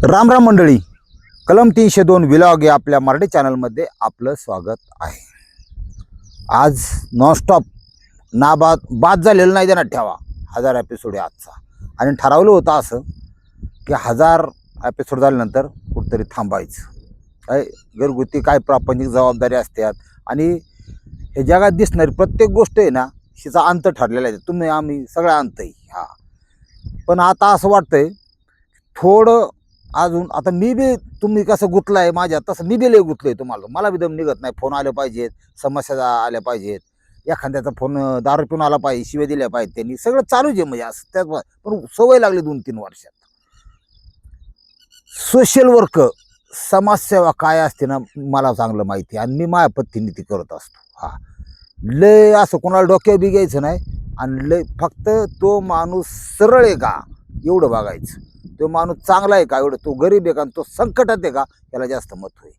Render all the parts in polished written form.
राम राम मंडळी, कलम 302 विलॉग या आपल्या मराठी चॅनलमध्ये आपलं स्वागत आहे. आज नॉनस्टॉप बाद झालेलं नाही देणार ठेवा. 1000 एपिसोड आहे आजचा. आणि ठरवलं होतं असं की 1000 एपिसोड झाल्यानंतर कुठंतरी थांबायचं. काय घरगुती काय प्रापंचिक जबाबदारी असतात आणि हे जगात दिसणारी प्रत्येक गोष्ट आहे ना, हिचा अंत ठरलेला आहे. तुम्ही आम्ही सगळा अंत आहे हा. पण आता असं वाटतंय थोडं अजून, आता मी बी तुम्ही कसं गुतलाय माझ्यात तसं मी बी लय गुतलोय. मला बी दम निघत नाही. फोन आले पाहिजेत, समस्या आल्या पाहिजेत, एखाद्याचा फोन दारू पिऊन आला पाहिजे, शिव्या दिल्या पाहिजेत, त्यांनी सगळं चालूच आहे म्हणजे असं. त्यात पण सवय लागली 2-3 वर्षात. सोशल वर्क, समाजसेवा काय असते ना मला चांगलं माहिती आहे आणि मी माझ्या पद्धतीने ती करत असतो. हा, लय असं कोणाला डोक्यावर बी घ्यायचं नाही आणि लय फक्त तो माणूस सरळ आहे का एवढं बघायचं. तो माणूस चांगला आहे का एवढं, तो गरीब आहे का, तो संकटात आहे का, याला जास्त महत्व आहे.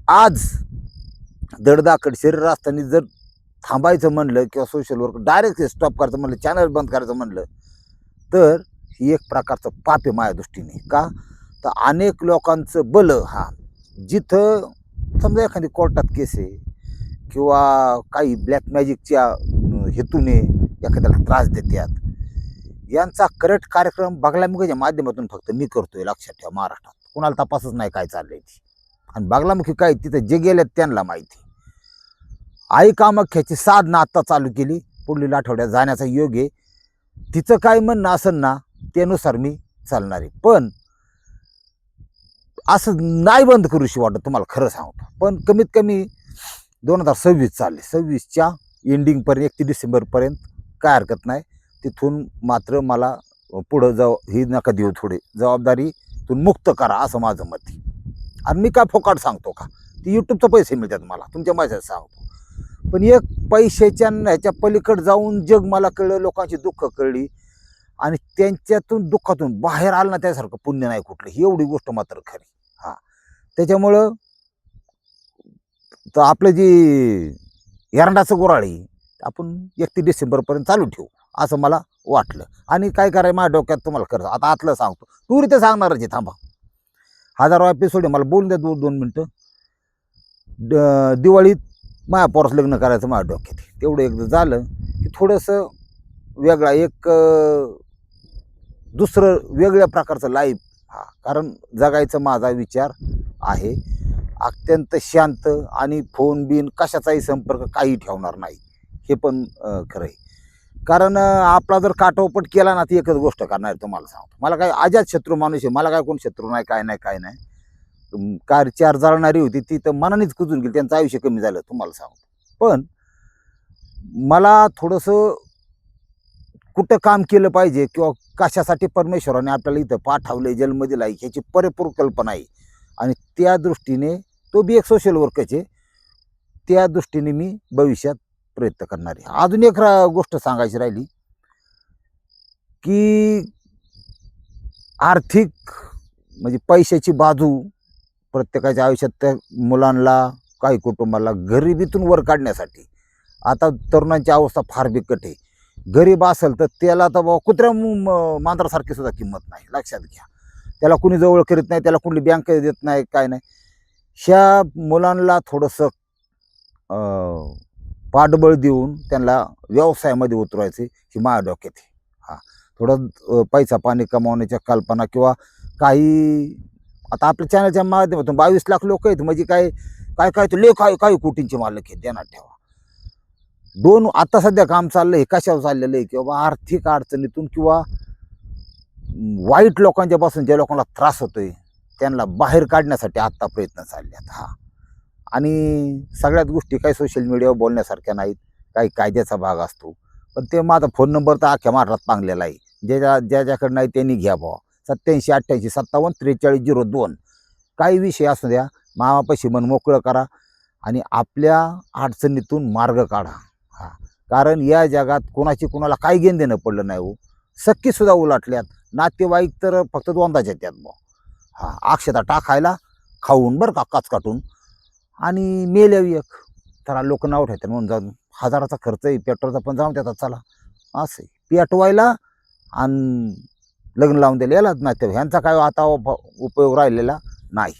आज दडदाकड शरीर असताना जर थांबायचं म्हणलं किंवा सोशल वर्क डायरेक्ट स्टॉप करायचं म्हणलं, चॅनल बंद करायचं म्हणलं, तर ही एक प्रकारचं पाप आहे माझ्या दृष्टीने. का तर अनेक लोकांचं बलं हा जिथं समजा एखादी कोर्टात केस आहे किंवा काही ब्लॅक मॅजिकच्या हेतूने एखाद्याला त्रास देतात, यांचा करेक्ट कार्यक्रम बागलामुखीच्या माध्यमातून फक्त मी करतोय. लक्षात ठेवा, महाराष्ट्रात कोणाला तपासच नाही काय चाललंय ती. आणि बागलामुखी काय तिथं जे गेल्यात त्यांना माहिती. आई कामाख्याची साधना आत्ता चालू केली, पुढील आठवड्यात जाण्याचा योग आहे. तिचं काय म्हणणं असेल ना त्यानुसार मी चालणार आहे. पण असं नाही बंद करूशी वाटत तुम्हाला खरं सांगतो. पण कमीत कमी 2026 चालले, 26च्या एंडिंगपर्यंत 31 डिसेंबरपर्यंत काय हरकत नाही. तिथून मात्र मला पुढं जाऊ ही नका देऊ, थोडी जबाबदारीतून मुक्त करा असं माझं मत आहे. आणि मी काय फोकाट सांगतो का, ती यूट्यूबचे पैसे मिळतात मला, तुमच्या माझ्यात सांगतो. पण एक पैशाच्या ह्याच्या पलीकडे जाऊन जग मला कळलं, लोकांची दुःख कळली आणि त्यांच्यातून दुःखातून बाहेर आलं ना त्यासारखं पुण्य नाही कुठलं, ही एवढी गोष्ट मात्र खरी. हा, त्याच्यामुळं तर आपलं जी एरंडाचं गोराळी आपण 31 डिसेंबरपर्यंत चालू ठेवू असं मला वाटलं. आणि काय करायचं माझ्या डोक्यात तुम्हाला खरं आता आतलं सांगतो, तू ते सांगणारच आहे. थांबा, 1000 एपिसोड आहे, मला बोलून द्या 2 मिनटं. दिवाळीत माझ्या पोराचं लग्न करायचं माझ्या डोक्यात. तेवढं एकदा झालं की थोडंसं वेगळा एक दुसरं वेगळ्या प्रकारचं लाईफ हा, कारण जगायचं माझा विचार आहे. अत्यंत शांत आणि फोन बिन कशाचाही संपर्क काही ठेवणार नाही, हे पण खरं आहे. कारण आपला जर काटोपट केला ना ती एकच गोष्ट करणार तुम्हाला सांगतो. मला काय अजात शत्रू माणूस आहे, मला काय कोण शत्रू नाही, काय नाही काय नाही. कार 4 जाळणारी होती ती तर मनानेच कुजून गेली, त्यांचं आयुष्य कमी झालं तुम्हाला सांगतो. पण मला थोडंसं कुठं काम केलं पाहिजे किंवा कशासाठी परमेश्वराने आपल्याला इथं पाठवलंय, जन्म दिलाय, ह्याची परिपूर्ण कल्पना आहे. आणि त्या दृष्टीने तो बी एक सोशल वर्कच आहे. त्या दृष्टीने मी भविष्यात प्रयत्न करणार आहे. अजून एक गोष्ट सांगायची राहिली की आर्थिक म्हणजे पैशाची बाजू प्रत्येकाच्या आयुष्यात, त्या मुलांना काही कुटुंबाला गरिबीतून वर काढण्यासाठी आता तरुणांची अवस्था फार बिकट आहे. गरीब असेल तर त्याला तर बाबा कुत्र्या मांजरासारखी सुद्धा किंमत नाही, लक्षात घ्या. त्याला कुणी जवळ करीत नाही, त्याला कुठली बँक देत नाही, काय नाही. ह्या मुलांना थोडंसं पाठबळ देऊन त्यांना व्यवसायामध्ये उतरवायचे ही माझ्या डोक्यात आहे. हा, थोडं पैसा पाणी कमावण्याच्या कल्पना किंवा काही आता आपल्या चॅनलच्या माध्यमातून 22 लाख लोक आहेत म्हणजे काय काय काय तर लेख काही कोटींचे मालक आहेत, ध्यानात ठेवा. आता सध्या काम चाललंय कशावर चाललेलं आहे की बाबा आर्थिक अडचणीतून किंवा वाईट लोकांच्या पासून ज्या लोकांना त्रास होतोय त्यांना बाहेर काढण्यासाठी आत्ता प्रयत्न चालले हा. आणि सगळ्यात गोष्टी काही सोशल मीडियावर बोलण्यासारख्या नाहीत, काही कायद्याचा भाग असतो. पण ते माझा फोन नंबर तर अख्ख्या महाराष्ट्रात पांगलेला आहे. ज्याच्याकडे नाही त्यांनी घ्या भावा. 87 88 57 43 02. काही विषय असू द्या, मामापाशी मन मोकळं करा आणि आपल्या अडचणीतून मार्ग काढा. हा, कारण या जगात कोणाची कोणाला काही घेणं देणं पडलं नाही हो. सख्खीसुद्धा उलाटल्यात, नातेवाईक तर फक्त 2दाच येतात बा. हा, अक्षता टाकायला खाऊन बरं का काच काटून आणि मेल्यावी एक तर लोक नाव ठेवतात म्हणून जाऊन 1000चा खर्च आहे पेट्रोलचा, पण जाऊन त्याचा चला असं पेटवायला आणि लग्न लावून दिलं यालाच नातेवाईक, ह्यांचा काय आता उपयोग राहिलेला नाही.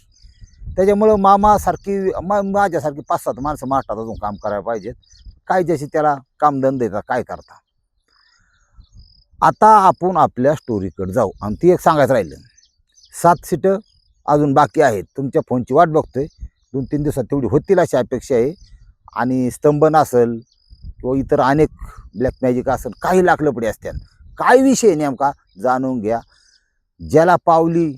त्याच्यामुळं मामासारखी माझ्यासारखी 5-7 माणसं महाराष्ट्रात अजून काम करायला पाहिजेत. काय ज्याची त्याला कामधंदे देतात, काय करता. आता आपण आपल्या स्टोरीकडे जाऊ. आणि ती एक सांगायचं राहिलं, 7 सीटं अजून बाकी आहेत. तुमच्या फोनची वाट बघतोय. 2-3 दिवसात तेवढी होतील अशी अपेक्षा आहे. आणि स्तंभन असेल किंवा इतर अनेक ब्लॅक मॅजिक असेल, काही लाकलपडी असतात, काय विषय नेमका जाणून घ्या. ज्याला पावली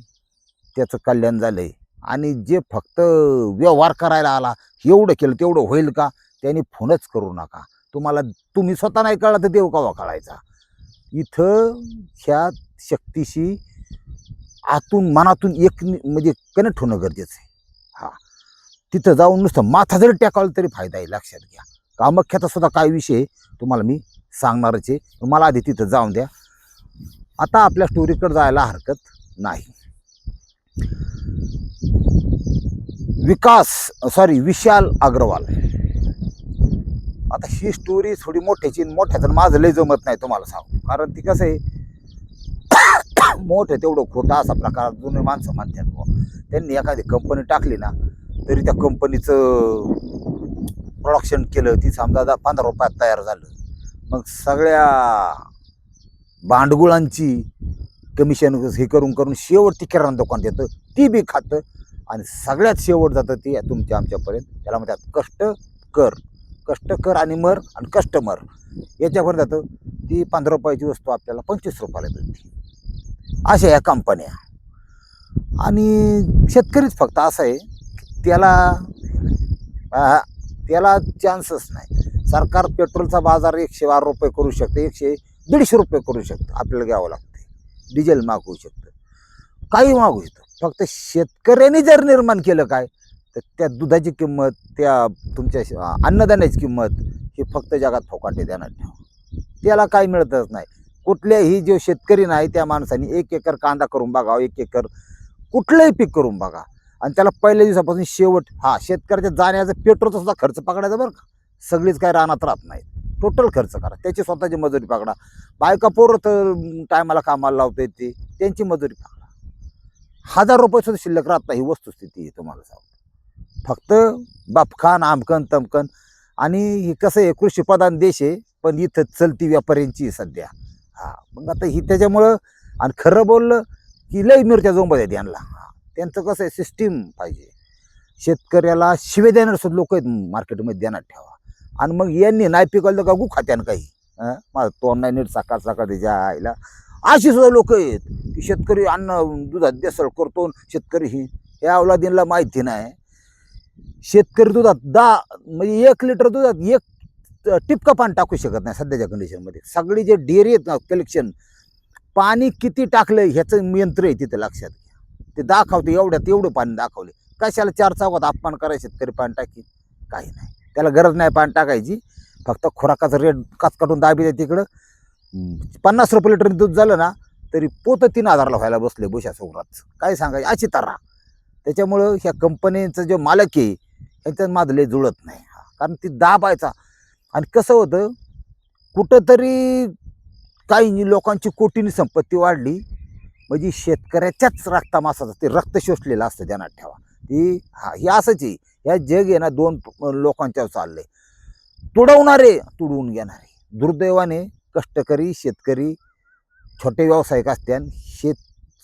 त्याचं कल्याण झालंय. आणि जे फक्त व्यवहार करायला आला, एवढं केलं तेवढं होईल का, त्यांनी फोनच करू नका. तुम्ही स्वतः नाही कळला तर देव केव्हा कळायचा. इथं ह्या शक्तीशी आतून मनातून एक म्हणजे कनेक्ट होणं गरजेचं आहे. हा, तिथं जाऊन नुसतं माथा जरी टेकावलं तरी फायदा आहे, लक्षात घ्या. कामाख्याचा सुद्धा काय विषय तुम्हाला मी सांगणारच आहे. मला आधी तिथं जाऊन द्या. आता आपल्या स्टोरीकडे जायला हरकत नाही. विशाल अग्रवाल. आता ही स्टोरी थोडी मोठ्याचं माझं लय जमत नाही तुम्हाला सांगू. कारण ती कसं आहे, मोठं तेवढं खोटं असा प्रकार जुने माणसं म्हणतात. त्यांनी एखादी कंपनी टाकली ना, तरी त्या कंपनीचं प्रोडक्शन केलं, ती समजा 15 रुपयात तयार झालं, मग सगळ्या भांडगुळांची कमिशन हे करून शेवट ती किराणा दुकान देतं, ती बी खातं. आणि सगळ्यात शेवट जातं ती तुमच्या आमच्यापर्यंत. त्याला म्हणतात कष्ट कर आणि मर आणि कस्टमर याच्यापर्यंत जातं. ती 15 रुपयाची वस्तू आपल्याला 25 रुपयाला मिळते. अशा या कंपन्या. आणि शेतकरीच फक्त असं आहे, त्याला चान्सच नाही. सरकार पेट्रोलचा बाजार 112 रुपये करू शकते, 100-150 रुपये करू शकतं, आपल्याला घ्यावं लागते. डिझेल मागवू शकतं, काही मागू शकतं. फक्त शेतकऱ्यांनी जर निर्माण केलं काय, तर त्या दुधाची किंमत, त्या तुमच्या अन्नधान्याची किंमत ही फक्त जगात फोकाटे देणार ठेवा. त्याला काही मिळतच नाही. कुठल्याही जो शेतकरी नाही त्या माणसाने 1 एकर कांदा करून बघा, 1 एकर कुठलंही पीक करून बघा. आणि त्याला पहिल्या दिवसापासून शेवट शेतकऱ्याच्या जाण्याचा पेट्रोलचा सुद्धा खर्च पकडायचा बरं का. सगळीच काय रानात राहत नाही, टोटल खर्च करा. त्याची स्वतःची मजुरी पकडा. बायका पोरं तर टायमाला कामाला लावता येते, त्यांची मजुरी पकडा. 1000 रुपये सुद्धा शिल्लक राहत नाही, ही वस्तुस्थिती आहे तुम्हाला सांगतो. फक्त बापखान आमकन तमकन. आणि हे कसं आहे, कृषीप्रधान देश आहे, पण इथं चलती व्यापाऱ्यांची सध्या. मग आता ही त्याच्यामुळं. आणि खरं बोललं की लई मिरच्या जोंबत आहेत यांना. त्यांचं कसं आहे, सिस्टीम पाहिजे. शेतकऱ्याला शिवे देणार सुद्धा लोक आहेत मार्केटमध्ये, देणार ठेवा. आणि मग यांनी नाही पिकवलं का गु खात्यानं काही. माझं तोंड नाही नीट सकाळ त्याच्या आईला. अशी सुद्धा लोक आहेत की शेतकरी अन्न दुधात बेसळ करतो. शेतकरी हे अवलादींना माहिती नाही. शेतकरी दुधात म्हणजे 1 लिटर दुधात 1 टिपका पाणी टाकू शकत नाही सध्याच्या कंडिशनमध्ये. सगळी जे डेअरी आहेत ना, कलेक्शन पाणी किती टाकलं ह्याचं यंत्र आहे तिथं, लक्षात घ्या. ते दाखवते एवढं पाणी दाखवले. कशाला 4 चौकात अपमान करायचे, शेतकरी पाणी टाकी काही नाही. त्याला गरज नाही पाणी टाकायची. फक्त खुराकाचं रेट काचकाटून दाबी आहे तिकडं. 50 रुपये लिटर दूध झालं ना, तरी पोतं 3000ला व्हायला बसले बुशा सोबत. काय सांगायचं अशी तरा. त्याच्यामुळं ह्या कंपनीचं जे मालक आहे ह्याच्यात माझं लय जुळत नाही. कारण ती दाबायचा. आणि कसं होतं, कुठंतरी काही लोकांची कोटींनी संपत्ती वाढली म्हणजे शेतकऱ्याच्याच रक्तामासाचं ते रक्त शोषलेलं असतं, ध्यानात ठेवा. हे असंच आहे. या जग आहे ना, 2 लोकांच्यावर चाललंय. तुडवणारे तुडवून घेणारे. दुर्दैवाने कष्टकरी शेतकरी छोटे व्यावसायिक असतात,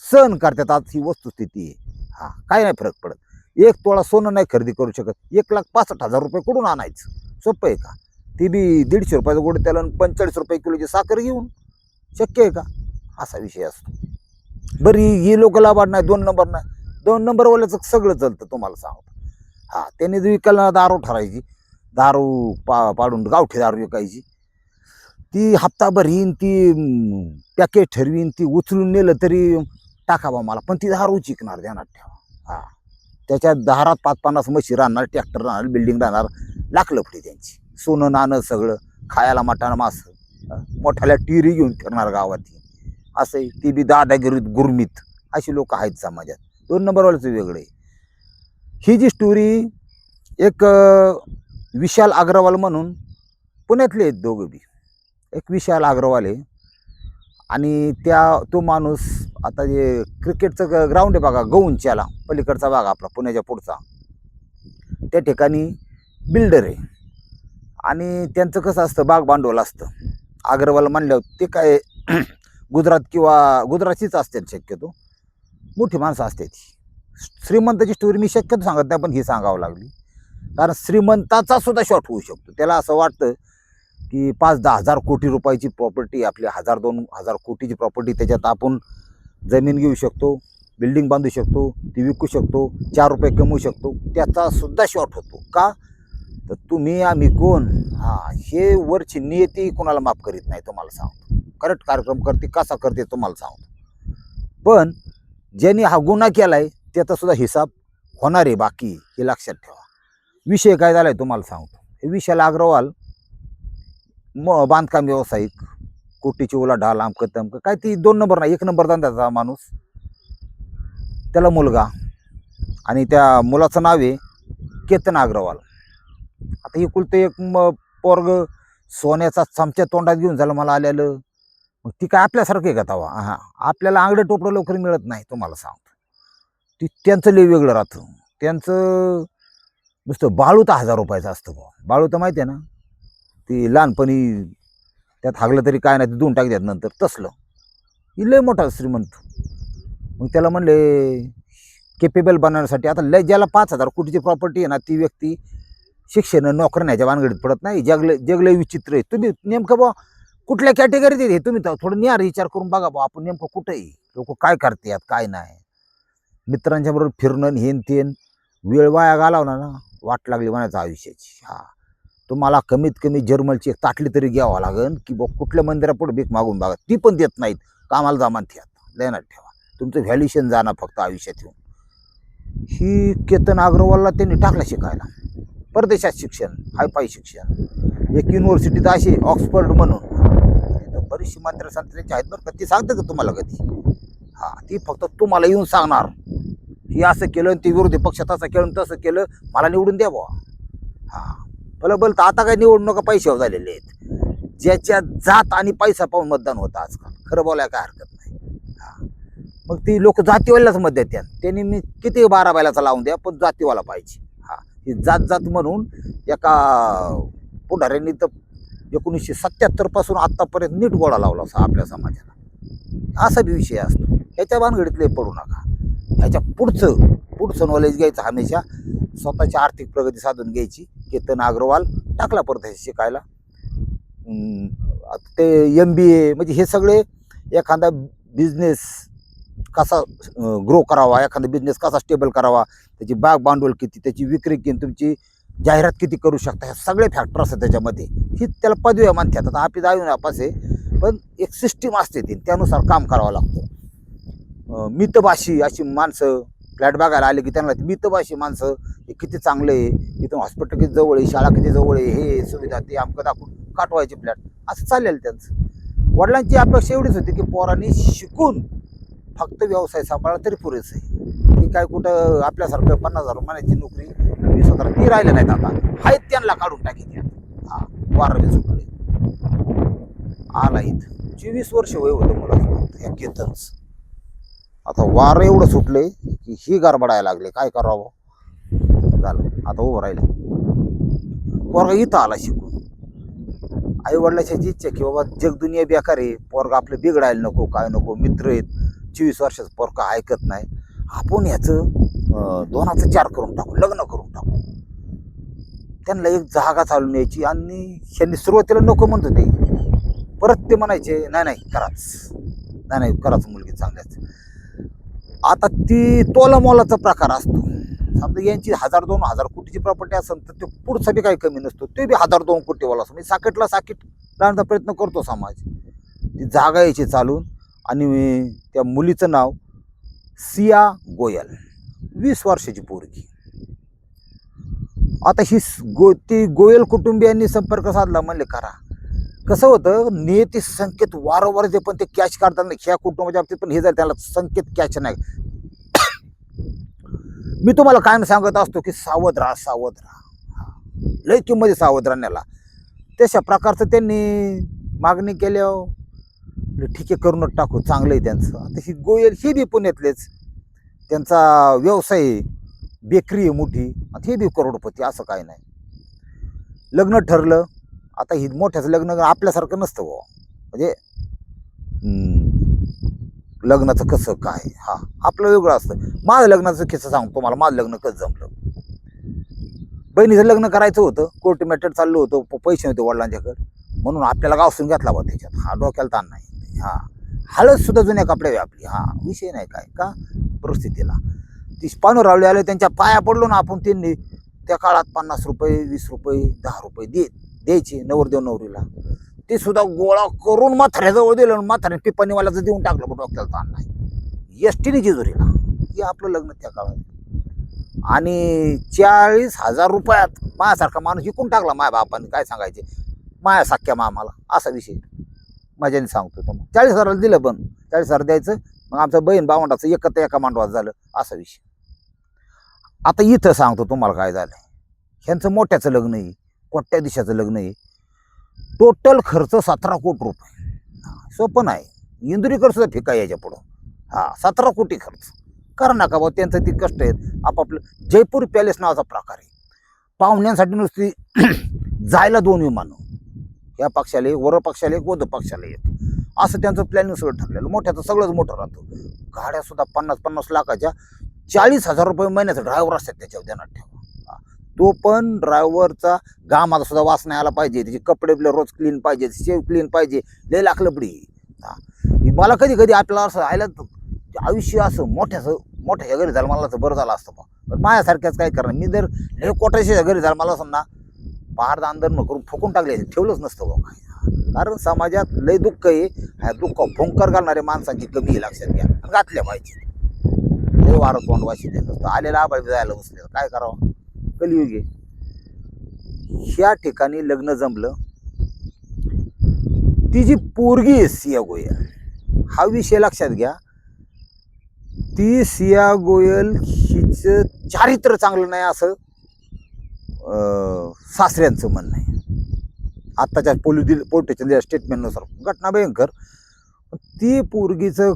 सहन करतात. आज ही वस्तुस्थिती आहे. काय नाही फरक पडत. 1 तोळा सोनं नाही खरेदी करू शकत. 1,65,000 रुपये कुठून आणायचं, सोपं आहे का? ती बी 150 रुपयाचं गोड त्याला 45 रुपये किलोची साखर घेऊन शक्य आहे का? असा विषय असतो. बरं ही लोक लाभाड नाही, 2 नंबर नाही. 2 नंबरवाल्याचं सगळं चालतं तुम्हाला सांगतो. त्यांनी विकायला दारू ठरायची, दारू पाडून गावठी दारू विकायची. ती हप्ताभर येईन, ती पॅकेज ठरवीन, ती उचलून नेलं तरी टाकावा मला, पण ती दारू चिकणार, ध्यानात ठेवा. त्याच्या दारात 5-50 म्हशी राहणार, ट्रॅक्टर राहणार, बिल्डिंग राहणार, लाखलं पुढे त्यांची. सोनं नाणं सगळं, खायला मटाणं मासं, मोठ्याला टिरी घेऊन फिरणार गावात. असं आहे. ती बी दादागिरीत गुरमीत. अशी लोक आहेत समाजात. 2 नंबरवाल्याचं वेगळं आहे. ही जी स्टोरी एक विशाल अग्रवाल म्हणून पुण्यातले आहेत दोघं बी. एक विशाल अग्रवाल आहे आणि तो माणूस आता जे क्रिकेटचं ग्राउंड आहे बघा गौंच्याला पलीकडचा भाग आपला पुण्याच्या पुढचा, त्या ठिकाणी बिल्डर आहे. आणि त्यांचं कसं असतं बाग भांडवल असतं. अग्रवाल म्हणल्यावर ते काय गुजरात किंवा गुजरातचीच असते शक्यतो, मोठी माणसं असते ती. श्रीमंताची स्टोरी मी शक्यतो सांगत नाही, पण ही सांगावं लागली कारण श्रीमंताचा सुद्धा शॉट होऊ शकतो. त्याला असं वाटतं की 5-10 हजार कोटी रुपयाची प्रॉपर्टी आपली, 1000-2000 कोटीची प्रॉपर्टी, त्याच्यात आपण जमीन घेऊ शकतो, बिल्डिंग बांधू शकतो, ती विकू शकतो, 4 रुपये कमवू शकतो. त्याचा सुद्धा शॉट होतो. का तर तुम्ही आम्ही कोण, हे वरची नियती कोणाला माफ करीत नाही. तुम्हाला सांगतो करेक्ट कार्यक्रम करते कसा करते तुम्हाला सांगतो. पण ज्यांनी हा गुन्हा केलाय त्याचा सुद्धा हिसाब होणार आहे बाकी, हे लक्षात ठेवा. विषय काय झालाय तुम्हाला सांगतो. हे विशाल अग्रवाल बांधकाम व्यावसायिक, कोटीची उलाढाल, अमकं तमकं काय, ती 2 नंबर नाही 1 नंबर धंद्याचा माणूस. त्याला मुलगा आणि त्या मुलाचं नाव आहे केतन अग्रवाल. आता ही कुलते एक पोरग सोन्याचा चमच्या तोंडात घेऊन झालं मला आलेलं. मग ती काय आपल्यासारखं आहे का तवा? आपल्याला आंगडं टोपडं लवकर मिळत नाही तुम्हाला सांगतो. ती त्यांचं लय वेगळं राहतं. त्यांचं नुसतं बाळू तर 1000 रुपयाचं असतं बुवा. बाळू तर माहिती आहे ना, ती लहानपणी त्यात हागलं तरी काय नाही, ते देऊन टाकतात नंतर, तसलं. ही लय मोठा श्रीमंत. मग त्याला म्हणले केपेबल बनवण्यासाठी, आता लय ज्याला 5000 कोटीची प्रॉपर्टी आहे ना, ती व्यक्ती शिक्षण नोकरण्याच्या भानगडीत पडत नाही. जगले विचित्र आहे. तुम्ही नेमकं बुवा कुठल्या कॅटेगरीत आहे तुम्ही तर थोडं निहार विचार करून बघा बुवा, आपण नेमकं कुठं आहे, लोक काय करतात काय नाही. मित्रांच्या बरोबर फिरणं हेन तेन, वेळ वाया घालवणार ना, वाट लागली म्हणायचं आयुष्याची. तुम्हाला कमीत कमी जर्मलची एक ताटली तरी घ्यावं लागेल की बुवा कुठल्या मंदिरापुढे भीक मागून बघा, ती पण देत नाहीत. कामाला जमान ठेवा, लक्षात ठेवा, तुमचं व्हॅल्युएशन जाणं फक्त आयुष्यात येऊन. ही केतन अग्रवालला त्यांनी टाकला शिकायला परदेशात शिक्षण, हायफाय शिक्षण. एक युनिव्हर्सिटीत अशी ऑक्सफर्ड म्हणून, तिथं बरीचशी मंत्र संत्र्याची आहेत बरं का, ती सांगते का तुम्हाला कधी? ती फक्त तुम्हाला येऊन सांगणार ही असं केलं, ती विरोधी पक्षात असं केलं तसं केलं, मला निवडून द्या बुवा. बल तर आता काय निवडणुका पैशावर झालेले आहेत. ज्याच्या जात आणि पैसा पाहून मतदान होतं आजकाल, खरं बोलायला काय हरकत नाही. मग ती लोक जातीवाल्याच मत देतात. त्यांनी मी किती 12 बैलाचा लावून द्या, पण जातीवाला पाहिजे. ही जात म्हणून एका पुढाऱ्यांनी तर 1977 पासून आत्तापर्यंत नीट गोळा लावला असा आपल्या समाजाला. असा बी विषय असतो. ह्याच्या भानगडीतले पडू नका. ह्याच्या पुढचं नॉलेज घ्यायचं, हमेशा स्वतःची आर्थिक प्रगती साधून घ्यायची. केतन अग्रवाल टाकला परदेश शिकायला. ते MBA म्हणजे हे सगळे एखादा बिझनेस कसा ग्रो करावा, एखादा बिझनेस कसा स्टेबल करावा, त्याची बाग भांडवल किती, त्याची विक्री किती, तुमची जाहिरात किती करू शकता, ह्या सगळे फॅक्टर असतात त्याच्यामध्ये. ही त्याला पदवी मानतात. आता आपली जाऊन नापास आहे, पण एक सिस्टीम असते ती, त्यानुसार काम करावं लागतं. मितभाषी अशी माणसं फ्लॅट बघायला आले की त्यांना मितभाषी माणसं हे किती चांगले आहे, इथून हॉस्पिटल किती जवळ आहे, शाळा किती जवळ आहे, हे सुविधा ते आमकं दाखवून काटवायचे फ्लॅट, असं चाललेलं त्यांचं. वडिलांची अपेक्षा एवढीच होती की पोरांनी शिकून फक्त व्यवसाय सांभाळा तरी पुरेसं आहे. ती काय कुठं आपल्यासारखं 50,000 महिन्याची नोकरी 20,000 ती राहिल्या नाहीत. आता आहेत त्यांना काढून टाकी. 12वी सुटले आला इथं 24 वर्ष वय होतं मुलाचं ह्या केतनच. आता वारं एवढं सुटले की ही गडबडायला लागले, काय करावं झालं. आता उभं राहिलं पोरगा इथं आला शिकून. आई वडिलाची इच्छा की बाबा जग दुनिया बेकार आहे, पोरगा आपलं बिघडायला नको, काय नको, मित्र आहेत. 24 वर्षाचं पोरगा ऐकत नाही, आपण ह्याचं 2हाचं 4 करून टाकू, लग्न करून टाकू. त्यांना एक जागा चालून यायची. आणि ह्यांनी सुरुवातीला नको म्हणत होते, परत ते म्हणायचे नाही कराच मुलगी चांगल्याच. आता ती तोलामोलाचा प्रकार असतो. समजा यांची 1000-2000 कोटीची प्रॉपर्टी असेल तर ते पुढचा बी काही कमी नसतो, ते बी 1000-2 कोटीवाला असतो. म्हणजे साकीट लावण्याचा प्रयत्न करतो समाज. ती जागा यायची चालून. आणि त्या मुलीचं नाव सिया गोयल, 20 वर्षाची पोरगी. आता ती गोयल कुटुंबियांनी संपर्क साधला, म्हणले करा. कसं होतं, नियती संकेत वारंवार जे पण ते कॅच काढताना ह्या कुटुंबाच्या बाबतीत पण हे झालं, त्याला संकेत कॅच नाही. मी तुम्हाला कायम सांगत असतो की सावध राहा, लय किंमत सावध राहण्याला. तशा प्रकारचं त्यांनी मागणी केल्यावर ठीक आहे करूनच टाकू, चांगलं आहे त्यांचं. आता ही गोयल हे बी पुण्यातलेच, त्यांचा व्यवसाय आहे, बेकरी आहे मोठी, आता हे बी करोडपती, असं काय नाही. लग्न ठरलं, आता ही मोठ्याचं लग्न आपल्यासारखं नसतं बुवा, म्हणजे लग्नाचं कसं काय, हा आपलं वेगळं असतं. माझं लग्नाचं किस्सा सांगतो मला, माझं लग्न कसं जमलं. बहिणीचं लग्न करायचं होतं, कोर्ट मॅटर चाललं होतं, पैसे होते वडिलांच्याकडे, म्हणून आपल्याला गावसून घेतला बा त्याच्यात, हा डोक्याला ताण नाही. हा हळद सुद्धा जुन्या कपडे आपली, हा विषय नाही काय का परिस्थितीला. ती पानूरावळे आले, त्यांच्या पाया पडलो ना आपण, त्यांनी त्या काळात 50 रुपये 20 रुपये 10 रुपये द्यायचे नवरदेव नवरीला, ते सुद्धा गोळा करून म्हाताऱ्याजवळ दिलं, म्हाताऱ्याने पिपाणीवाल्याचं देऊन टाकलं, डोक्याला ताण नाही. एसटीने जेजुरीला, हे आपलं लग्न त्या काळात. आणि 40,000 रुपयात माझ्यासारखा माणूस विकून टाकला माझ्या बापाने, काय सांगायचे, माया साख्या मामाला, असा विषय मजाने सांगतो तुम्हाला. 40,000 दिलं, पण 40,000 द्यायचं, मग आमचं बहीण भावंडाचं एकत्र एका मांडवात झालं, असा विषय. आता इथं सांगतो तुम्हाला काय झालं. ह्यांचं मोठ्याचं लग्न आहे, कोट्या दिशाचं लग्न आहे, टोटल खर्च 17 कोटी रुपये. सोपं नाही, इंदुरीकर सुद्धा फिका यायच्या पुढं. हा 17 कोटी खर्च करा नका भाऊ, त्यांचं ती कष्ट आहेत. आपापलं जयपूर पॅलेस नावाचा प्रकार आहे, पाहुण्यांसाठी नुसती जायला 2 विमानं, या पक्षाला एक, वर पक्षाला एक, वध पक्षाला एक, असं त्यांचं प्लॅनिंग सगळं ठरलेलं. मोठ्याचं सगळंच मोठं राहतं. गाड्या सुद्धा 50-50 लाखाच्या, 40,000 रुपये महिन्याचा ड्रायव्हर असतात त्याच्यावर, ध्यानात ठेवा. तो पण ड्रायव्हरचा गामाचा सुद्धा वास नाही आला पाहिजे, त्याचे कपडे बिले रोज क्लीन पाहिजे, शेव क्लीन पाहिजे, लय लाखलपडी. मला कधी कधी आपल्याला असं आयला आयुष्य असं मोठ्या घरी झालं मला तर बरं झालं असतं. पण माझ्यासारख्याच काय करणार, मी जर हे कोट्याच्या घरी झालं मला असं ना पहाड आंदोलन करून फुकून टाकले, ठेवलंच नसतं बघ काय. कारण समाजात लय दुःख आहे, ह्या दुःख भोंकर घालणाऱ्या माणसांची कमी आहे, लक्षात घ्या, घातल्या पाहिजे. लय वारं तोंड वाशी ते नसतं, आलेला आबाळ जायला बसले, काय करावं, कलियुग आहे. ह्या ठिकाणी लग्न जमलं, ती जी पोरगी आहे सिया गोयल, हा विषय लक्षात घ्या. ती सिया गोयल हिचं चारित्र्य चांगलं नाही असं सासऱ्यांचं म्हणणं आहे. आत्ताच्या पोलिटिशियन स्टेटमेंटनुसार घटना भयंकर. ती पोरगीचं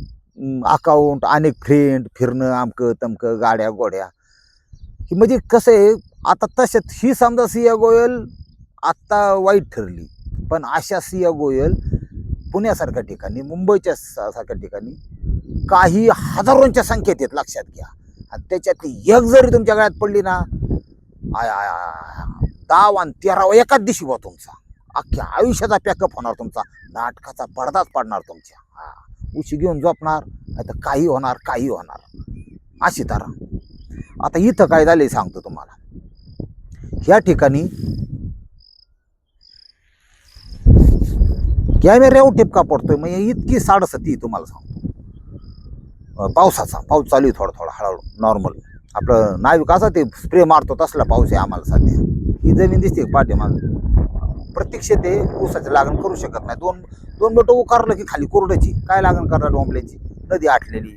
अकाउंट, अनेक फ्रेंड, फिरणं, आमकं तमकं, गाड्या गोड्या, की म्हणजे कसं आहे. आता तशात ही समजा सिया गोयल आत्ता वाईट ठरली, पण अशा सिया गोयल पुण्यासारख्या ठिकाणी, मुंबईच्या सारख्या ठिकाणी काही हजारोंच्या संख्येत आहेत, लक्षात घ्या. आणि त्याच्यातली एक जरी तुमच्या गळ्यात पडली ना, 10 आणि 13 एकाच दिवशी बा तुमचा अख्ख्या आयुष्याचा पॅकअप होणार, तुमचा नाटकाचा पडदाच पडणार तुमच्या. उशी घेऊन झोपणार, नाही तर काही होणार अशी तारा. आता इथं काय झालंय सांगतो तुम्हाला. ह्या ठिकाणी कॅमेऱ्यावर टिपका पडतोय, म्हणजे इतकी साडसती तुम्हाला सांगतो. पाऊस चालू आहे, थोडा हळूहळू नॉर्मल. आपलं नाविक असा ते स्प्रे मारतो तसला पाऊस आहे आम्हाला सध्या. ही जमीन दिसते पाठीमागं, प्रत्यक्ष ते ऊसाचं लागण करू शकत नाही. दोन बोटं उकारलं की खाली कोरड्याची काय लागण करणार, डोंबल्याची नदी आटलेली,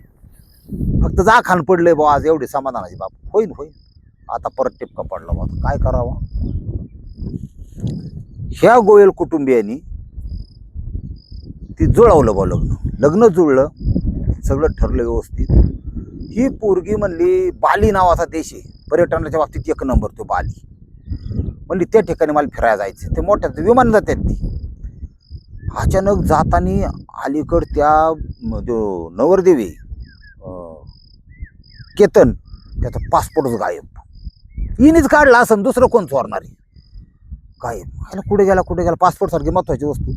फक्त जाखान पडलंय बा आज, एवढे समाधानाची बाब. होईल. आता परत टिपका पडला बा, काय करावं. ह्या गोयल कुटुंबियांनी ती जुळवलं बा, लग्न जुळलं, सगळं ठरलं व्यवस्थित. ही पोरगी म्हणली, बाली नावाचा देश आहे पर्यटनाच्या बाबतीत 1 नंबर, तो बाली म्हणली, त्या ठिकाणी मला फिरायला जायचं. ते मोठ्या विमान जातात ती. अचानक जाताना अलीकड त्या जो नवरदेवी केतन, त्याचा पासपोर्टच गायब. हिनेच काढला असं, दुसरं कोण चोरणार आहे, गायब. कुठे गेला पासपोर्ट सारखी महत्वाची वस्तू.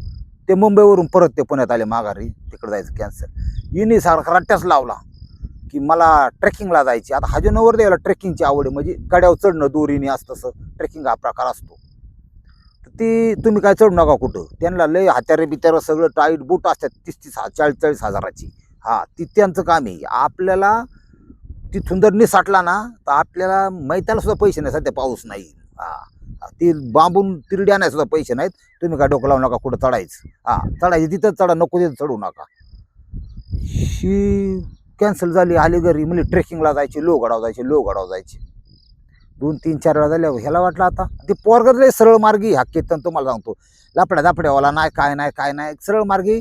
ते मुंबईवरून परत ते पुण्यात आले माघारी, तिकडे जायचं कॅन्सल. हिने सारखा रट्ट्याच लावला की मला ट्रेकिंगला जायची. आता हा जो नवरदेवाला ट्रेकिंगची आवड आहे, म्हणजे गड्यावर चढणं, दोरीने असतं तसं ट्रेकिंग हा प्रकार असतो. तर ती तुम्ही काय चढू नका कुठं, त्यांना लय हात्यारे बित्यारे सगळं टाईट बूट असतात, 30-40 हजाराची. ती त्यांचं काम आहे. आपल्याला तिथून जर निसाटला ना, तर आपल्याला मैत्याला सुद्धा पैसे नाही, सध्या पाऊस नाही. ती बांबून तिरडी आणायला सुद्धा पैसे नाहीत. तुम्ही काय डोकं लावू नका कुठं चढायचं. चढायची तिथं चढा, नको तिथं चढू नका. ही कॅन्सल झाली, आली घरी. म्हणजे ट्रेकिंगला जायची, लोहगडाव जायची. 2-3-4 वेळा झाल्या. ह्याला वाटलं आता ते पोरगं लय सरळ मार्गी, हा केतन तुम्हाला सांगतो, लपड्या दापड्यावाला नाही, काय नाही सरळ मार्गी.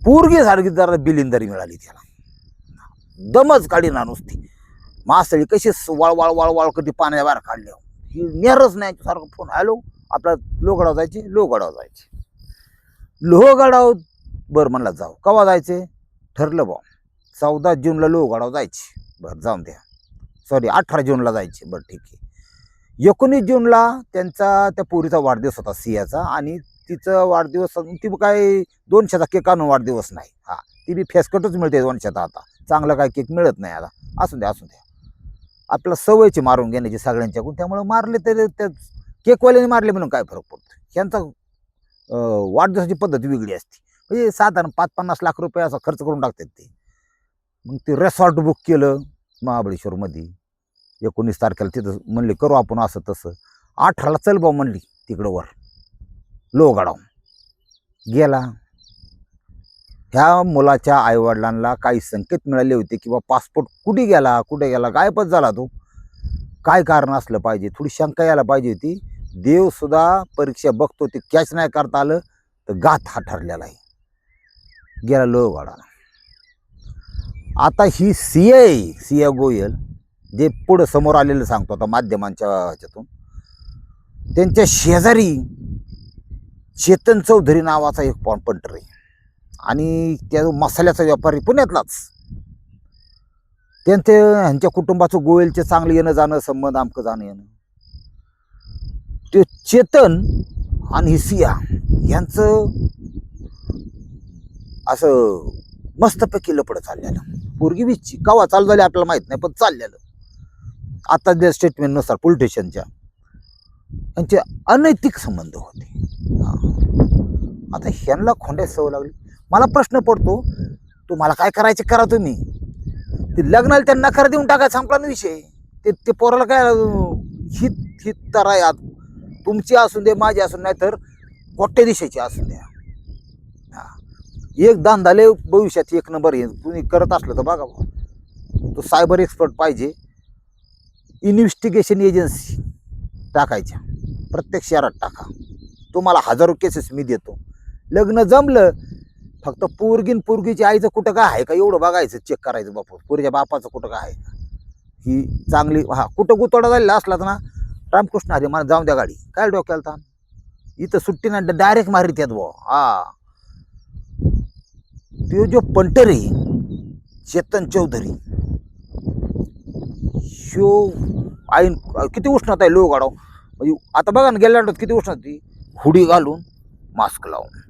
पोरगी सारखी जरा बिलिंदरी मिळाली त्याला, दमच काढी ना नुसती. मासळी कशी वळवळ वळवळ कधी पाण्याच्या बाहेर काढल्या, ही नेरच नाही सारखं. फोन हॅलो, आपला लोहगडाव जायचे, लोहगडाव जायचे, लोहगडाव. बरं म्हणला जाऊ. कवा जायचे ठरलं बा, 14 जूनला लोहगडाव जायचे. बरं जाऊन द्या. सॉरी 18 जूनला जायचे. बरं ठीक आहे. 19 जूनला त्यांचा त्या पोरीचा वाढदिवस होता सियाचा, आणि तिचं वाढदिवस ती काय 200चा केक आणून वाढदिवस नाही. हा, ती बी फेसकटच मिळते 200चा. आता चांगला काय केक मिळत नाही आता. असू द्या असू द्या, आपल्याला सवयची मारून घेण्याची सगळ्यांच्याकडून. त्यामुळे मारले तरी त्या केकवाल्याने मारले म्हणून काय फरक पडतो. यांचा वाढदिवसाची पद्धत वेगळी असते. म्हणजे साधारण 5-50 लाख रुपये असा खर्च करून टाकतात ते. मग ते रिसॉर्ट बुक केलं महाबळेश्वरमध्ये 19 तारखेला. तिथं म्हणले करू आपण असं तसं. 18ला चल भाऊ म्हणली तिकडं वर लोहगडाव. गेला. ह्या मुलाच्या आईवडिलांना काही संकेत मिळाले होते की बा पासपोर्ट कुठे गेला गायबच झाला तो. काय कारण असलं पाहिजे, थोडी शंका यायला पाहिजे होती. देव सुद्धा परीक्षा बघतो, ते कॅच नाही करता आलं तर घात हा ठरलेला आहे. गेला लोहगडाला. आता ही सिया गोयल जे पुढं समोर आलेलं सांगतो आता माध्यमांच्या ह्याच्यातून, त्यांच्या शेजारी चेतन चौधरी नावाचा एक पंटर आहे, आणि त्या मसाल्याचा व्यापारी पुण्यातलाच. ह्यांच्या कुटुंबाचं गोयलचे चांगलं येणं जाणं संबंध, आमकं जाणं येणं. ते चेतन आणि ही सिया यांचं असं मस्तपैकी लपड चाललेलं. पोरगी विच्ची कवा चालू झाली आपल्याला माहित नाही, पण चाललेलं. आता जे स्टेटमेंट नुसार पोलीस स्टेशनच्या यांचे अनैतिक संबंध होते. आता ह्यांना खोंड्यात सवय लागली. मला प्रश्न पडतो, तुम्हाला काय करायचे करा तुम्ही. ते लग्नाला त्यांना नकार देऊन टाका, संपला ना विषय. ते पोराला काय हित तर आहे, तुमची असून दे माझी असून, नाही तर कोट्या दिशाची असून द्या. हा, एक धंदाले भविष्यात 1 नंबर येईल. तुम्ही करत असलं तर बघा, तो सायबर एक्सपर्ट पाहिजे. इन्व्हेस्टिगेशन एजन्सी टाकायच्या, प्रत्येक शहरात टाका. तुम्हाला हजारो केसेस मी देतो. लग्न जमलं, फक्त पोरगीची आईचं कुठं काय आहे का एवढं बघायचं, चेक करायचं. बापू पोरीच्या बापाचं कुठं काय आहे का, ही चांगली. हा, कुठं गुतोडा झालेला असला तर ना, रामकृष्ण हरी मला जाऊन द्या गाडी, काय डोक्याला ताण. इथं सुट्टी ना, डायरेक्ट मारित येत बुवा. हा, तो जो पंटर आहे चेतन चौधरी, शो आईन किती उष्णता आहे लोहगडाव. म्हणजे आता बघा ना, गेल्या आठवड्यात किती उष्णता ती. हुडी घालून मास्क लावून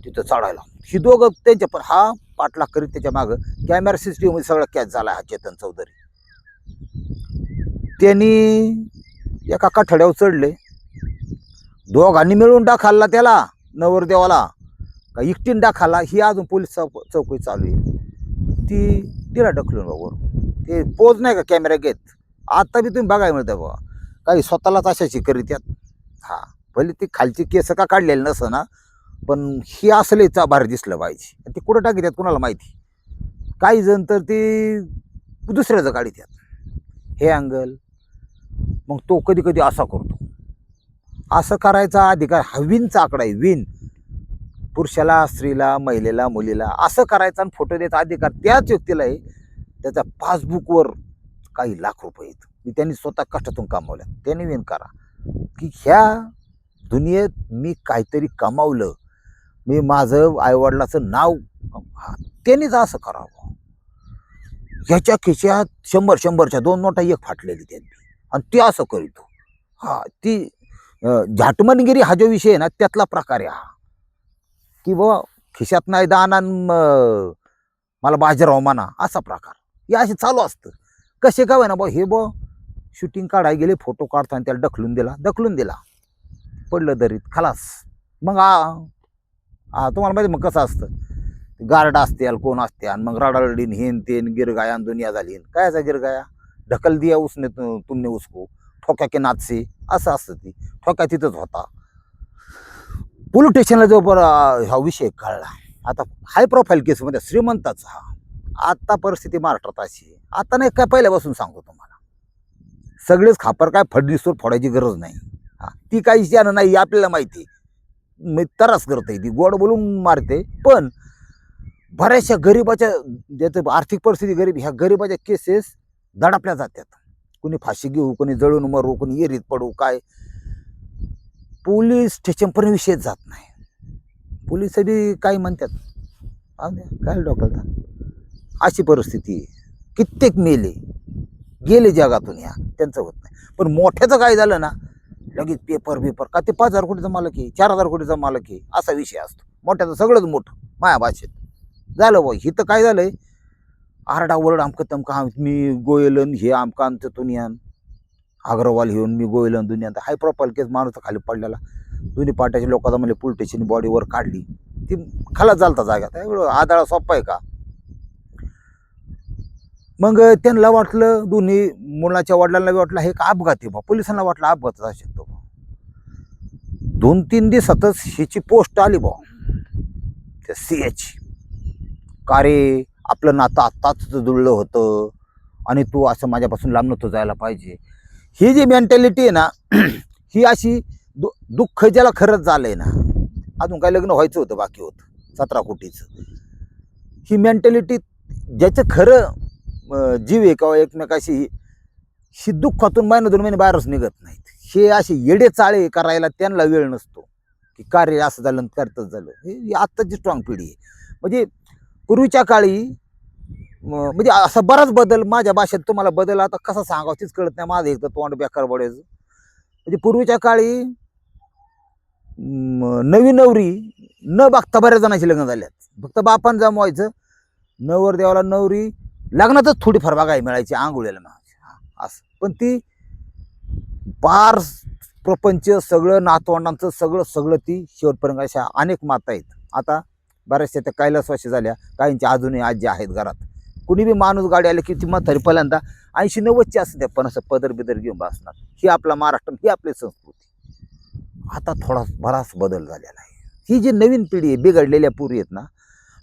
तिथं चढायला ही दोघं त्यांच्या. पण हा पाठलाग करीत त्याच्या मागं. कॅमेरा CCTV मध्ये सगळं कॅच झाला हा चेतन चौधरी. त्यांनी एका कठड्यावर चढले, दोघांनी मिळून डाखाला त्याला नवरदेवाला का एकटीन डाखाला, ही अजून पोलीस चौकशी चालू आहे. तिला ढकलून वर. ते पोज नाही का कॅमेरा घेत, आता बी तुम्ही बघायला मिळतं बाबा. काही स्वतःलाच अशाची करीत यात. हा, पहिले ती खालची केस का काढलेली नसं ना, पण ही असलेचा भारी दिसलं पाहिजे. ते कुठं टाकीत आहेत कुणाला माहिती. काही जण तर ते दुसऱ्याचं काढीत आहेत हे अँगल. मग तो कधी कधी असा करतो. असं करायचा अधिकार हा विनचा आकडा आहे. विन पुरुषाला, स्त्रीला, महिलेला, मुलीला असं करायचा आणि फोटो द्यायचा अधिकार त्याच व्यक्तीला आहे. त्याच्या पासबुकवर काही लाख रुपये आहेत, मी त्यांनी स्वतः कष्टातून कमावल्या. त्यांनी विन करा की ह्या दुनियेत मी काहीतरी कमावलं, मी माझं आईवडिलाचं नाव, त्यांनीच असं करावं. ह्याच्या खिशात 100च्या 2 नोटा एक फाटलेली त्यांनी, आणि ते असं करीतो. हा, ती झाटमनगिरी हा जो विषय आहे ना, त्यातला प्रकार आहे हा. की बुवा खिशात नाही दाना, मला बाजीराव म्हणा, असा प्रकार हे असे चालू असतं. कसे काय ना बा, हे बा शूटिंग काढायला गेले, फोटो काढताना त्याला ढकलून दिला, पडलं दरीत, खलास. मग तुम्हाला माहिती मग कसं असतं, गार्ड असते, कोण असते, आणि मग रडारडीन हेन तेन गिरगायान दुनिया झाली. कायचा गिरगाया, ढकल दिया उसने तुमने उसको, ठोक्या के नाच से, असं असतं. ती ठोक्या तिथंच होता. पोलीस स्टेशनला जो हा विषय कळला, आता हाय प्रोफाईल केसमध्ये श्रीमंताचा हा. आता परिस्थिती महाराष्ट्रात अशी आहे. आता नाही काय, पहिल्यापासून सांगतो तुम्हाला, सगळेच खापर काय फडणीसवर फोडायची गरज नाही. हा, ती काही त्यानं नाही आपल्याला माहिती. मी तरास करते, ती गोड बोलून मारते, पण बऱ्याचशा गरिबाच्या ज्याचं आर्थिक परिस्थिती गरीब, ह्या गरिबाच्या केसेस दडापल्या जातात. कोणी फाशी घेऊ, कोणी जळून मरू, कोणी येरीत पडू, काय पोलीस स्टेशनपर्यंत विषय जात नाही. पोलीस बी काय म्हणतात, काय डोक्याला अशी परिस्थिती आहे. कित्येक मेले गेले जगातून, या त्यांचं होत नाही. पण मोठ्याचं काय झालं ना, लगेच पेपर का ते 5,000 कोटीचा मालक आहे, 4,000 कोटीचा मालक आहे, असा विषय असतो. मोठ्याचं सगळंच मोठं माया भाषेत झालं भाऊ. हिथं काय झालंय, आरडाओरड आमकं तमकं, मी गोयलन हे आमका आमचं दुनियान, अग्रवाल घेऊन मी गोयलन दुनियान. हाय प्रोफाईल केस माणूस खाली पडलेला, दोन्ही पाट्याच्या लोकांना म्हणजे पोलीस स्टेशन बॉडीवर काढली, ती खाला चालता जागा. एवढं आदळा सोप्पा आहे का? मग त्यांना वाटलं, दोन्ही मुलाच्या वडिलांना वाटलं हे का अपघात आहे बा, पोलिसांना वाटलं अपघात असू शकतो. 2-3 दिवसातच हिची पोस्ट आली बा त्या सीएची, का रे आपलं नातं आत्ताच जुळलं होतं आणि तू असं माझ्यापासून लांब नव्हतं जायला पाहिजे. ही जी मेंटॅलिटी आहे ना, ही अशी दुःख ज्याला खरंच झालंय ना, अजून काय लग्न व्हायचं होतं बाकी होतं 17 कोटीचं, ही मेंटॅलिटी ज्याचं खरं जीव आहे किंवा एकमेकाशी, ही दुःखातून महिना 2 महिने बाहेरच निघत नाहीत. हे असे येडे चाळे करायला त्यांना वेळ नसतो, की कार्य असं झालं करतच झालं. ही आत्ताची स्ट्रॉंग पिढी आहे. म्हणजे पूर्वीच्या काळी म्हणजे असा बराच बदल, माझ्या भाषेत तुम्हाला बदल आता कसा सांगावं तेच कळत नाही. माझं एकदा तोंड बेकार पडायचं. म्हणजे पूर्वीच्या काळी नवी नवरी न बघता बऱ्याच जणांची लग्न झाल्यात, फक्त बापान जमवायचं. नवर देवाला नवरी लग्नातच थोडीफार बघायला मिळायची, आंघोळीला मिळायची असं. पण ती पार प्रपंच सगळं, नातवंडांचं सगळं ती शेवटपर्यंत. अशा अनेक माता आहेत. आता बऱ्याचशा त्या कैलासवासी झाल्या, काहींच्या अजूनही आजी आहेत घरात. कुणी बी माणूस गाडी आले की ती म्हातारी पहिल्यांदा 80-90ची असते त्या, पण असं पदर बिदर घेऊन बसणार. ही आपला महाराष्ट्र, ही आपली संस्कृती. आता बराच बदल झालेला आहे. ही जी नवीन पिढी आहे, बिघडलेल्या पुरी आहेत ना,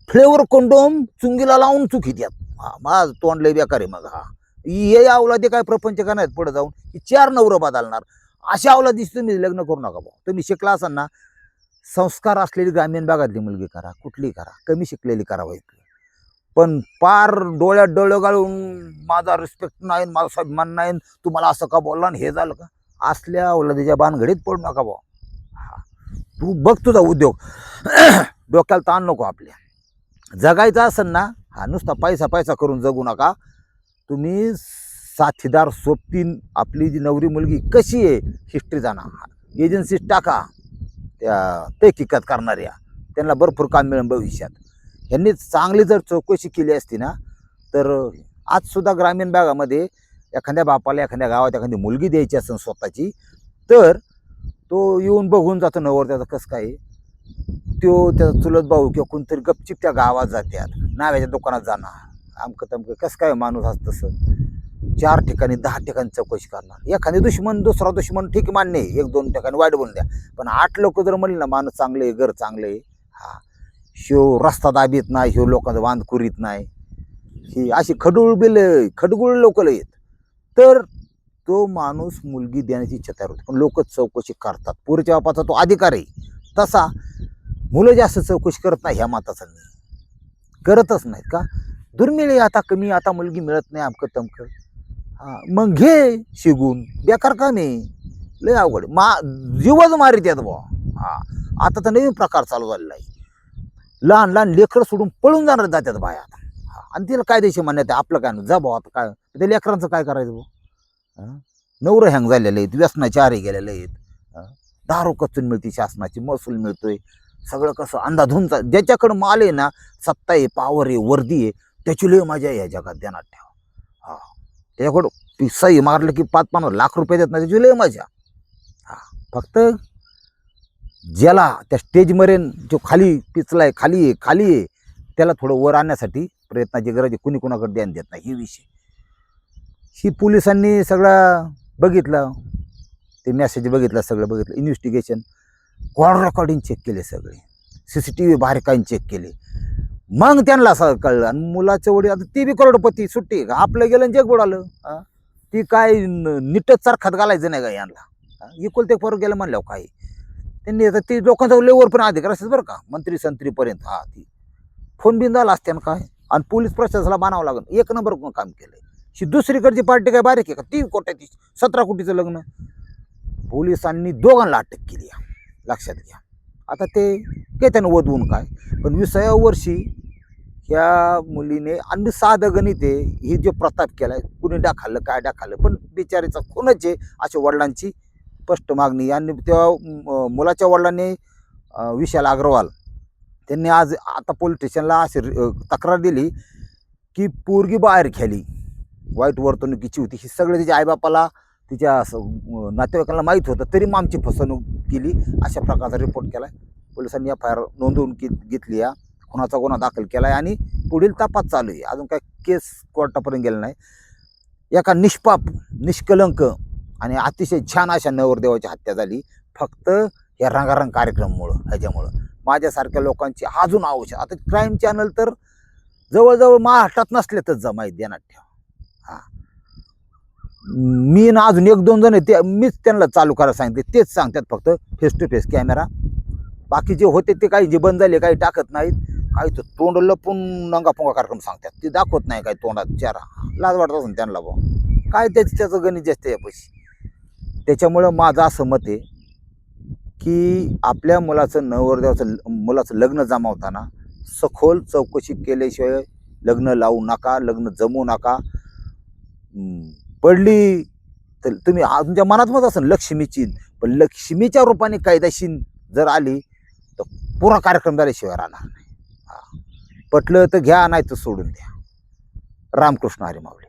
फ्लेवर कोंडोम चुंगीला लावून चुकीत यात. माझं तोंड लय बेकार आहे. मग हे अवलादे काय प्रपंच का नाहीत पुढे जाऊन, 4 नवरं बदलणार अशा अवलादीशी तुम्ही लग्न करू नका भाऊ. तुम्ही शिकला असाल ना, संस्कार असलेली ग्रामीण भागातली मुलगी करा, कुठली करा, कमी शिकलेली करा व्हायचं. पण पार डोळ्यात डोळे घालून माझा रिस्पेक्ट नाही, माझा सन्मान नाही, तुम्हाला असं का बोलला आणि हे झालं का, असल्या अवलादीच्या भानगडीत पडू नका भाऊ. तू बघ तुझा उद्योग, डोक्याला ताण नको. आपल्या जगायचं असेल ना, नुसता पैसा करून जगू नका. तुम्ही साथीदार सोबतीन आपली जी नवरी मुलगी कशी आहे हिस्ट्री जाणा, एजन्सीज टाका, त्या तहकीकात करणाऱ्या त्यांना भरपूर काम मिळेल भविष्यात. यांनी चांगली जर चौकशी केली असती ना, तर आजसुद्धा ग्रामीण भागामध्ये एखाद्या बापाला एखाद्या गावात एखादी मुलगी द्यायची असेल स्वतःची, तर तो येऊन बघून जातो नवर त्याचं कसं काय. तो त्याचा चुलत भाऊ किंवा कोणतरी गपचिप त्या गावात जातात, नाव्याच्या दुकानात जाणार, आमकं तमकं कसं काय माणूस असं तसं 4 ठिकाणी 10 ठिकाणी चौकशी करणार. एखादी दुश्मन दुसरा दुश्मन ठीक मान्य आहे, 1-2 ठिकाणी वाईट बोलून द्या, पण 8 लोक जर म्हणले ना माणूस चांगले आहे, घर चांगले आहे, शिव रस्ता दाबीत नाही, शिव लोकांचं बांध कुरीत नाही, ही अशी खडगुळ लोक आहेत, तर तो माणूस मुलगी देण्याची इच्छा तयार होते. पण लोक चौकशी करतात. पोरीच्या बापाचा तो अधिकार आहे, तसा मुलं जास्त चौकशी करत नाही. ह्या माताचा करतच नाहीत का, दुर्मिळ आहे, आता कमी, आता मुलगी मिळत नाही, अमकं तमकं. मग घे शिकून, बेकार काम आहे, लय अवघड. जीवच मारित येत बुवा. आता तर नवीन प्रकार चालू झालेला आहे. लहान लहान लेकरं सोडून पळून जाणार जातात बाया आता. आणि तिला कायदेशीर मान्यता आपलं काय जा भाऊ, आता काय त्या लेकरांचं काय करायचं भाऊ. नवरं हँग झालेले आहेत, व्यसनाचे आरे गेलेले आहेत, दारू कचून मिळते, शासनाची महसूल मिळतोय, सगळं कसं अंधाधुंद. ज्याच्याकडं माल आहे ना, सत्ता आहे, पावर आहे, वर्दी आहे, त्याची लय मजा आहे या जगात, ध्यानात ठेवा. त्याच्याकडं सही मारलं की 5-5 लाख रुपये देत नाही, त्याची लय मजा. फक्त ज्याला त्या स्टेजमरेन जो खाली पिचलाय, खाली आहे, त्याला थोडं वर आणण्यासाठी प्रयत्नाची गरज आहे. कुणी कुणाकडे ध्यान देत नाही. ही विषय ही पोलिसांनी सगळं बघितलं, ते मेसेज बघितलं, सगळं बघितलं, इन्व्हेस्टिगेशन, कॉल रेकॉर्डिंग चेक केले, सगळे CCTV बाहेर चेक केले. मग त्यांना असं कळलं. आणि मुलाचं वडील आता ती बी करोडपती, सुट्टी आपलं गेलं जग बुडालं. ती काय नीटच चरखात घालायचं नाही का यांना, इक्वल पोर गेलं म्हणल्यावर काही त्यांनी आता ती लोकांचा लेवर पण अधिकार असतात बरं का, मंत्री संत्रीपर्यंत. ती फोन बिन झाला असते ना काय, आणि पोलीस प्रशासनाला मानावं लागेल, एक नंबर काम केलंय. ही दुसरीकडची पार्टी काय बारीक आहे का, 3 कोटी 17 कोटीचं लग्न. पोलिसांनी दोघांना अटक केली आहे, लक्षात घ्या. आता ते काय त्यानं वधवून काय, पण 20व्या वर्षी ह्या मुलीने, आणि साधं गणित आहे, ही जो प्रताप केलाय, कुणी डाखाल्लं काय डाखाल्लं, पण बिचारीचा खूनच आहे, अशा वडिलांची स्पष्ट मागणी. आणि तेव्हा मुलाच्या वडिलांनी विशाल अग्रवाल त्यांनी आज आता पोलीस स्टेशनला अशी तक्रार दिली की पोरगी बाहेर खेळली, वाईट वर्तणुकीची होती, ही सगळे तिच्या आईबापाला, तिच्या नातेवाईकांना माहीत होतं, तरी मग आमची फसवणूक केली, अशा प्रकारचा रिपोर्ट केला आहे. पोलिसांनी FIR नोंदवून घेतली आहे, खुनाचा गुन्हा दाखल केला आहे, आणि पुढील तपास चालू आहे. अजून काय केस कोर्टापर्यंत गेलं नाही. एका निष्पाप, निष्कलंक आणि अतिशय छान अशा नवरदेवाची हत्या झाली, फक्त या रंगारंग कार्यक्रमामुळं. ह्याच्यामुळं माझ्यासारख्या लोकांची अजून आवश्यक, आता क्राईम चॅनल तर जवळजवळ महाराष्ट्रात नसले तर माहीत देण्यात ठेवा. हां, मी ना अजून 1-2 जण ते मीच त्यांना चालू करायला सांगितले, तेच सांगतात फक्त फेस टू फेस कॅमेरा. बाकी जे होते ते काही जे बंद झाले, काही टाकत नाहीत, काही तर तोंड लपून नंगापुंगा कार्यक्रम सांगतात, ते दाखवत नाही काही तोंडात चेहरा. लाज वाटत असेल त्यांना बा, काय त्याचं गणित जास्त आहे पैसे. त्याच्यामुळं माझं असं मत आहे की आपल्या मुलाचं लग्न जमावताना सखोल चौकशी केल्याशिवाय लग्न लावू नका, लग्न जमवू नका. पडली तर तुम्ही तुमच्या मनात मत असेल लक्ष्मीची, पण लक्ष्मीच्या रूपाने कायदेशीर जर आली तर पुरा कार्यक्रम झाल्याशिवाय राहणार नाही. पटलं तर घ्या, नाही तर सोडून द्या. रामकृष्ण हरी माऊली.